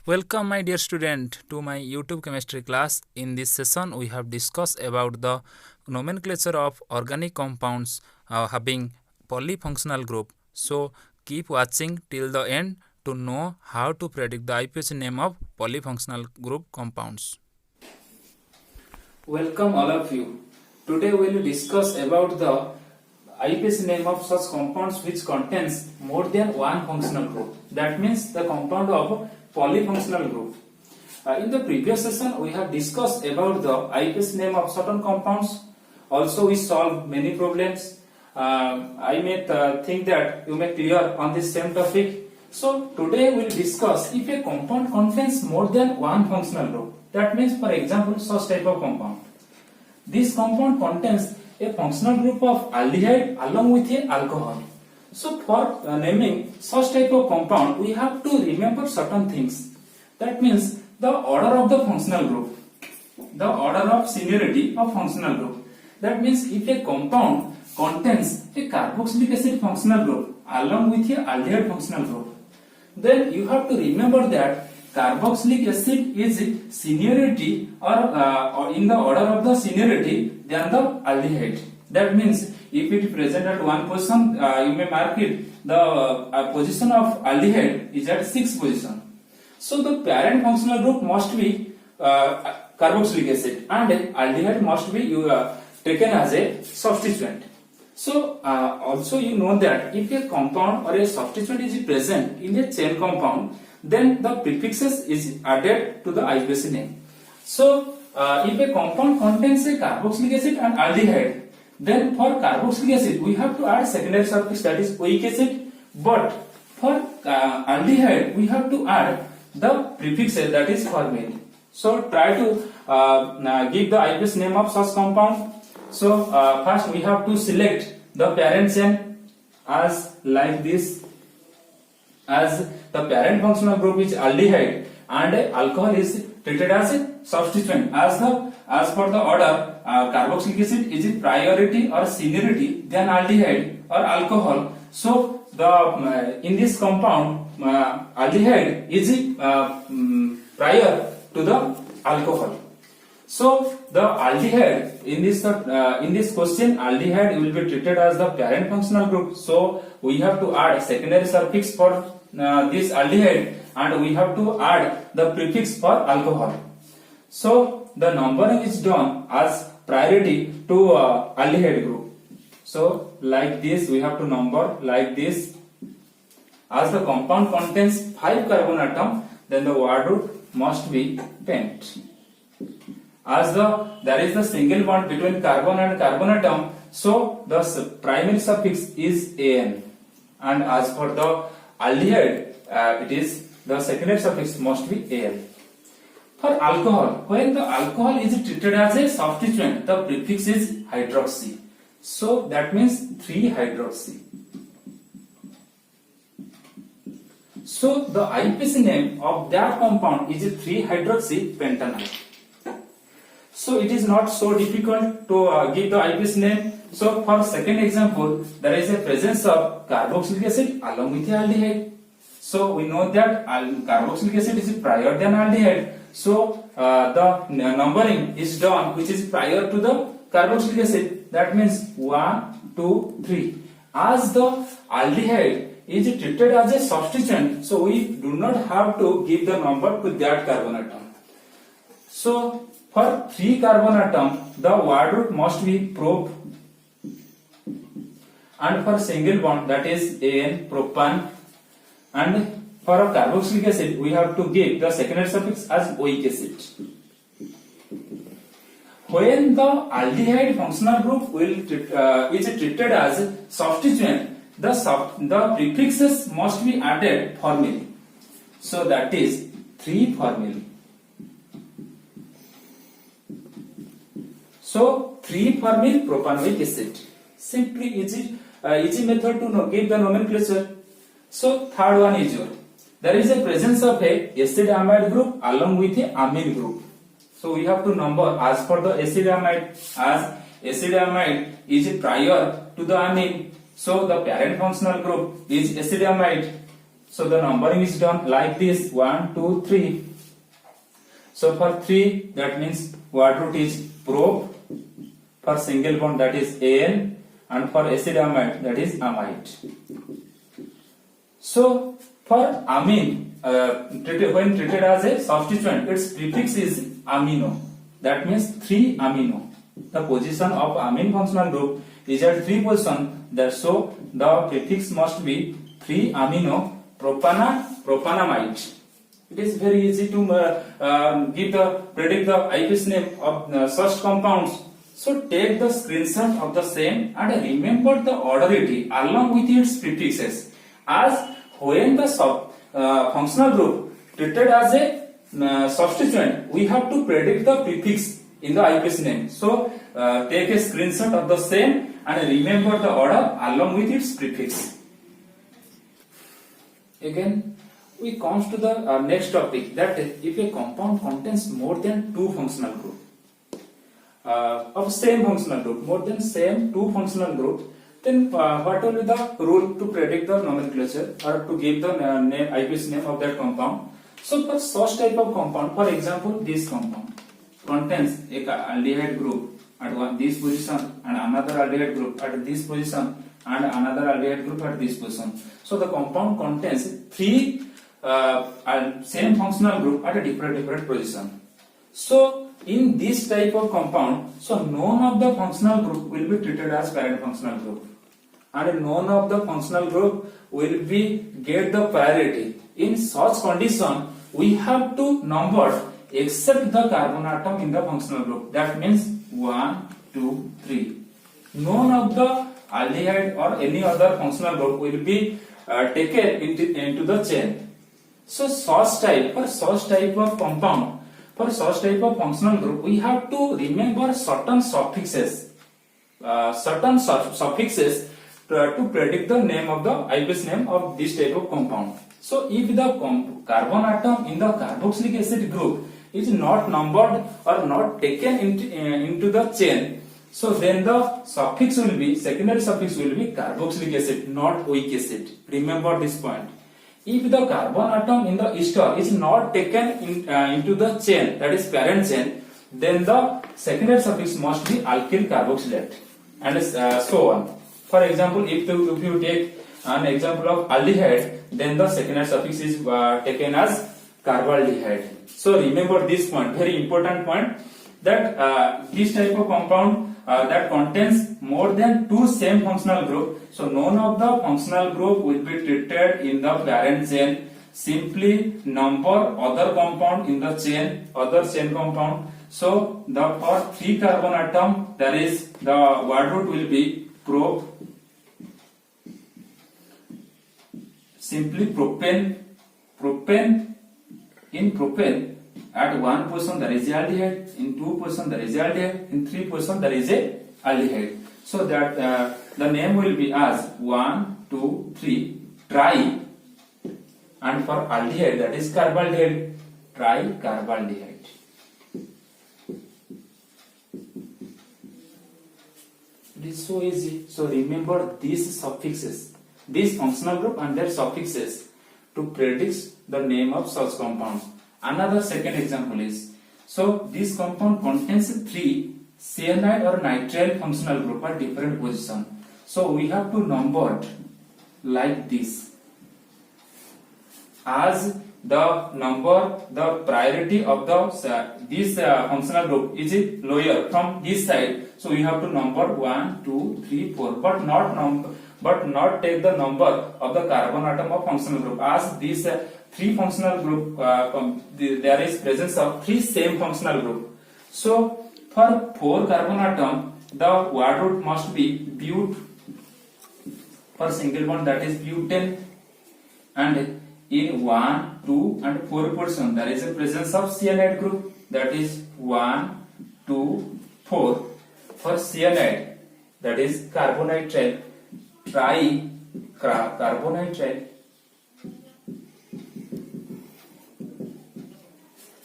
Welcome my dear student to my YouTube chemistry class. In this session we have discussed about the nomenclature of organic compounds having polyfunctional group. So keep watching till the end to know how to predict the IUPAC name of polyfunctional group compounds. Welcome all of you. Today we will discuss about the IUPAC name of such compounds which contains more than one functional group. That means the compound of polyfunctional group. In the previous session we have discussed about the IUPAC name of certain compounds. Also we solved many problems. I may think that you may clear on this same topic. So today we will discuss if a compound contains more than one functional group. That means, for example, such type of compound. This compound contains a functional group of aldehyde along with a alcohol. So for naming such type of compound, we have to remember certain things. That means the order of the functional group, the order of seniority of functional group. That means if a compound contains a carboxylic acid functional group along with a aldehyde functional group, then you have to remember that carboxylic acid is seniority or in the order of the seniority than the aldehyde. That means if it is present at one position, you may mark it the position of aldehyde is at 6th position. So the parent functional group must be carboxylic acid and aldehyde must be taken as a substituent. So also you know that if a compound or a substituent is present in a chain compound, then the prefixes is added to the IUPAC name. So if a compound contains a carboxylic acid and aldehyde, then for carboxylic acid we have to add secondary suffix, that is oic acid, but for aldehyde we have to add the prefixes, that is formyl. So try to give the IUPAC name of such compound. So first we have to select the parent chain as like this, as the parent functional group is aldehyde and alcohol is treated as a substituent. As per the order, carboxylic acid is priority or seniority than aldehyde or alcohol. So the in this compound aldehyde is prior to the alcohol. So the aldehyde in this question, aldehyde will be treated as the parent functional group. So we have to add secondary suffix for this aldehyde and we have to add the prefix for alcohol. So the numbering is done as priority to aldehyde group. So like this we have to number like this. As the compound contains 5 carbon atom, then the word root must be pent. As there is the single bond between carbon and carbon atom, so the primary suffix is an, and as for the aldehyde, it is the secondary suffix must be al. For alcohol, when the alcohol is treated as a substituent, the prefix is hydroxy. So that means 3-hydroxy. So the IUPAC name of that compound is 3-hydroxy pentanal. So it is not so difficult to give the IUPAC name. So for second example, there is a presence of carboxylic acid along with the aldehyde. So we know that carboxylic acid is prior than aldehyde. So the numbering is done which is prior to the carboxylic acid. That means 1, 2, 3. As the aldehyde is treated as a substituent, so we do not have to give the number to that carbon atom. So for 3 carbon atom, the word root must be prop, and for single bond, that is an, propan, and for a carboxylic acid we have to give the secondary suffix as oic acid. When the aldehyde functional group is treated as substituent, the prefixes must be added formyl. So that is 3-formyl. So 3-formyl propanoic acid. Simply easy method to give the nomenclature. So third one is there is a presence of a acid amide group along with a amine group. So we have to number as per the acid amide, as acid amide is prior to the amine. So the parent functional group is acid amide. So the numbering is done like this: 1, 2, 3. So for 3, that means word root is prop. For single bond, that is An, and for acid amide, that is amide. So for amine, when treated as a substituent, its prefix is amino. That means 3 amino. The position of amine functional group is at 3 position. That so the prefix must be 3 amino propanamide. It is very easy to predict the IUPAC name of such compounds. So take the screenshot of the same and remember the orderity along with its prefixes. As when the functional group treated as a substituent, we have to predict the prefix in the IUPAC name. So take a screenshot of the same and remember the order along with its prefix. Again, we comes to the next topic, that if a compound contains more than 2 functional groups of same functional group, more than same 2 functional groups, then what will be the rule to predict the nomenclature or to give the name, IUPAC name of that compound? So for such type of compound, for example, this compound contains a aldehyde group at this position and another aldehyde group at this position and another aldehyde group at this position. So the compound contains 3 same functional group at a different position. So in this type of compound, so none of the functional group will be treated as parent functional group, and none of the functional group will be get the priority. In such condition, we have to number except the carbon atom in the functional group. That means 1, 2, 3. None of the aldehyde or any other functional group will be taken into the chain. So such type of compound, for such type of functional group, we have to remember certain suffixes to predict the name of the IUPAC name of this type of compound. So if the carbon atom in the carboxylic acid group is not numbered or not taken into the chain, so then the suffix will be, secondary suffix will be carboxylic acid, not oic acid. Remember this point. If the carbon atom in the ester is not taken into the chain, that is parent chain, then the secondary suffix must be alkyl carboxylate, and so on. For example, if you take an example of aldehyde, then the secondary suffix is taken as carbaldehyde. So remember this point, very important point, that this type of compound that contains more than 2 same functional group, so none of the functional group will be treated in the parent chain. Simply number other compound in the chain, other chain compound. So the for 3 carbon atom, that is the word root will be prop. Simply propane. In propane, at 1 position there is aldehyde, in 2 position there is aldehyde, in 3 position there is a aldehyde. So that the name will be as 1, 2, 3 tri, and for aldehyde, that is carbaldehyde, tricarbaldehyde. It is so easy. So remember these suffixes, these functional group and their suffixes to predict the name of such compounds. Another second example is, so this compound contains 3 cyanide or nitrile functional group at different position. So we have to number like this. As the number, the priority of this functional group is lower from this side, so we have to number 1, 2, 3, 4, but not take the number of the carbon atom of functional group, as these 3 functional group there is presence of 3 same functional group. So for 4 carbon atom, the word root must be but. For single bond, that is butane, and in 1, 2 and 4 position there is a presence of cyanide group, that is 1, 2, 4. For cyanide, that is carbonitrile, carbonitrile,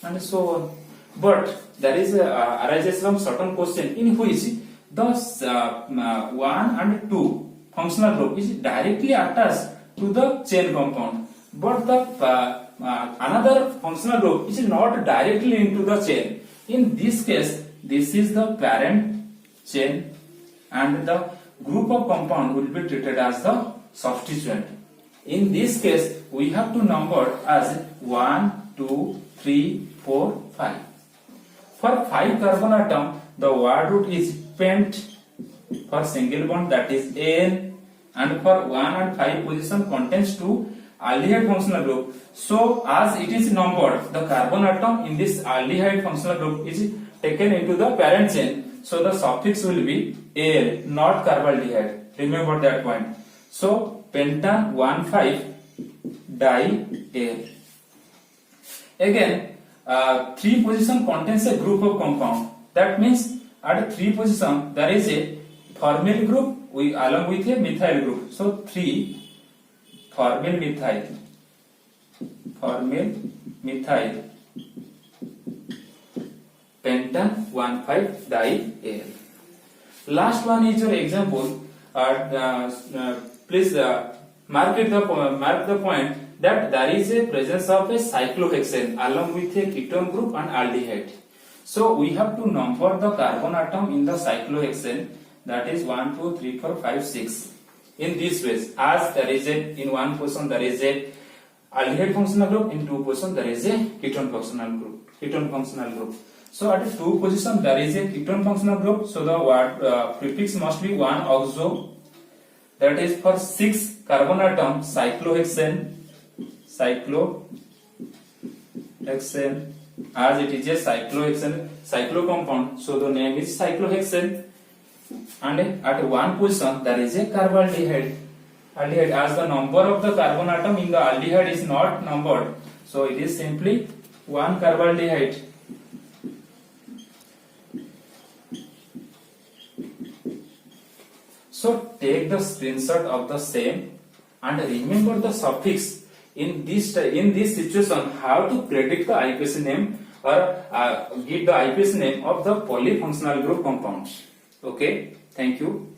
and so on. But there is arises from certain question in which the 1 and 2 functional group is directly attached to the chain compound, but the another functional group is not directly into the chain. In this case, this is the parent chain, and the group of compound will be treated as the substituent. In this case, we have to number as 1, 2, 3, 4, 5. For 5 carbon atom, the word root is pent. For single bond, that is N, and for 1 and 5 position contains 2 aldehyde functional group. So as it is numbered, the carbon atom in this aldehyde functional group is taken into the parent chain. So the suffix will be Al, not carbaldehyde. Remember that point. So pentan 1,5-di-Al. Again, 3 position contains a group of compound. That means at 3 position there is a formyl group along with a methyl group. So 3 formyl methyl pentan 1,5-di-Al. Last one is your example. Please mark the point that there is a presence of a cyclohexane along with a ketone group and aldehyde. So we have to number the carbon atom in the cyclohexane, that is 1, 2, 3, 4, 5, 6. In this way, as there is a in one position there is a aldehyde functional group, in 2 position there is a ketone functional group. So at 2 position there is a ketone functional group. So the word prefix must be 1 oxo. That is for 6 carbon atom cyclohexane, as it is a cyclo compound, so the name is cyclohexane. And at 1 position there is a carbaldehyde. As the number of the carbon atom in the aldehyde is not numbered, so it is simply 1 carbaldehyde. So take the screenshot of the same and remember the suffix. In this situation, how to predict the IUPAC name or give the IUPAC name of the polyfunctional group compounds. Okay, thank you.